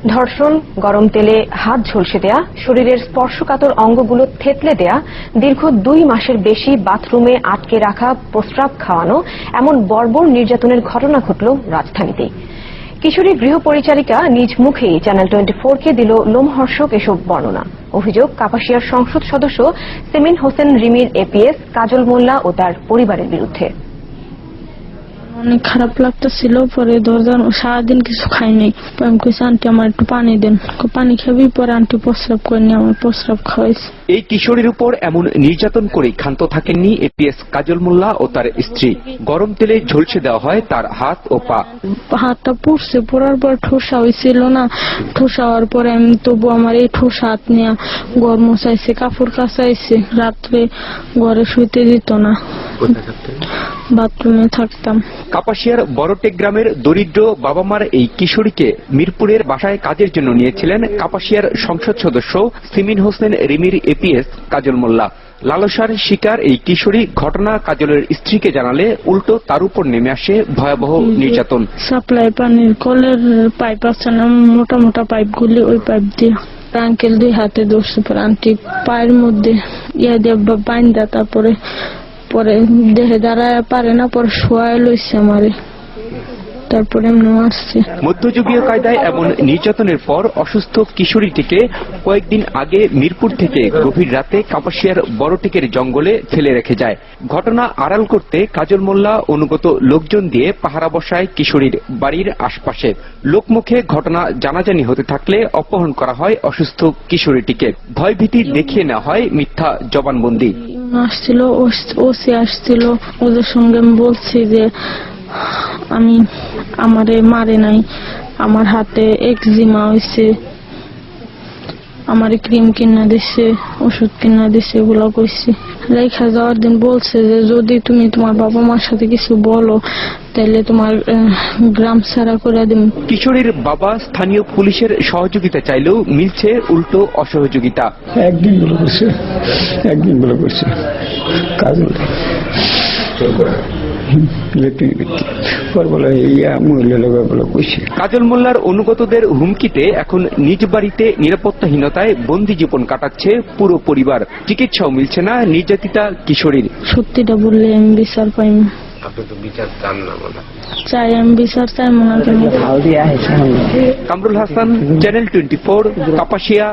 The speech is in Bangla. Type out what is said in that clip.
ধর্ষণ, গরম তেলে হাত ঝলসে দেয়া, শরীরের স্পর্শকাতর অঙ্গগুলো থেতলে দেয়া, দীর্ঘ 2 মাসের বেশি বাথরুমে আটকে রাখা, প্রস্রাব খাওয়ানো, এমন বর্বর নির্যাতনের ঘটনা ঘটল রাজধানীতে। কিশোরী গৃহপরিচারিকা নিজ মুখেই চ্যানেল 24-কে দিল লোমহর্ষক এসব বর্ণনা। অভিযোগ, কাপাসিয়ার সংসদ সদস্য সিমিন হোসেন রিমির এপিএস কাজল মোল্লা ও তার পরিবারের বিরুদ্ধে। অনেক খারাপ লাগতেছিল। পরে ধরলাম সারাদিন কিছু খাইনি। আমি কইছি আন্টি আমার একটু পানি দেন। পানি খাবি। পরে আন্টি প্রস্রাব করেনি, আমার প্রস্রাব খাওয়াইছে। এই কিশোরীর উপর এমন নির্যাতন করে ক্ষান্ত থাকেননি এপিএস কাজল মোল্লা ও তার স্ত্রী। গরম তেলে ঝলসে দেওয়া হয় তার হাত ও পা। হাতটা পুড়ছে, পড়ার পর ঠোসা হয়েছিল না। ঠোসা হওয়ার পরে আমি তবু আমার এই ঠোসা হাত নিয়ে ঘর মোছাইছে, কাপড় কাচাইছে। রাত্রে ঘরে শুইতে দিত না, বাথরুমে থাকতাম। কাপাসিয়ার বড়টেক গ্রামের দরিদ্র বাবা মার এই কিশোরীকে মিরপুরের বাসায় কাজের জন্য নিয়েছিলেন কাপাসিয়ার সংসদ সদস্য সিমিন হোসেন রিমির এপিএস কাজল মোল্লা। লালসার শিকার এই কিশোরী ঘটনা কাজলের স্ত্রীকে জানালে উল্টো তার উপর নেমে আসে ভয়াবহ নির্যাতন। সাপ্লাই পানির কলের পাইপ আছে না, মোটা মোটা পাইপগুলি, ওই পাইপ দিয়ে আঙ্কেল 2 হাতে ধরছে। পরে আন্টি পায়ের মধ্যে ইয়া দিয়ে বাইন্দা, তারপরে পরে দেহে দাঁড়ায় পারে না, পরে শোয়া লইছে আমারে, তারপরে এমনি মারছে। মধ্যযুগীয় কায়দায় এমন নির্যাতনের পর অসুস্থ কিশোরীটিকে কয়েকদিন আগে মিরপুর থেকে গভীর রাতে কাপাসিয়ার বড়টেকের জঙ্গলে ফেলে রেখে যায়। ঘটনা আড়াল করতে কাজল মোল্লা অনুগত লোকজন দিয়ে পাহারা বসায় কিশোরীর বাড়ির আশপাশে। লোকমুখে ঘটনা জানাজানি হতে থাকলে অপহরণ করা হয় অসুস্থ কিশোরীটিকে। ভয়ভীতি দেখিয়ে নেওয়া হয় মিথ্যা জবানবন্দি। আসছিল, ওসি আসছিল, ওদের সঙ্গে আমি বলছি যে আমি আমারে মারে নাই, আমার হাতে একজিমা হয়েছে, আমারে ক্রিম কিনা দিছে, ওষুধ কিনা দিছে, এগুলো কইছি। রেখা যাওয়ার দিন বলছে যে যদি তুমি তোমার বাবা মার সাথে কিছু বলো তাহলে তোমার গ্রাম ছাড়া করে দিন। কিশোরীর বাবা স্থানীয় পুলিশের সহযোগিতা চাইলেও মিলছে উল্টো অসহযোগিতা। একদিন বলে করছে কাজ কাজল মোল্লার অনুগতদের হুমকিতে এখন নিজ বাড়িতে নিরাপত্তাহীনতায় বন্দি জীবন কাটাচ্ছে পুরো পরিবার। চিকিৎসাও মিলছে না নির্যাতিতা কিশোরীর। সত্যিটা বললে আমি বিচার পাই না। আপনি তো বিচার চান না? চাই, আমি বিচার চাই মনে করি। কামরুল হাসান, চ্যানেল 24, কাপাসিয়া।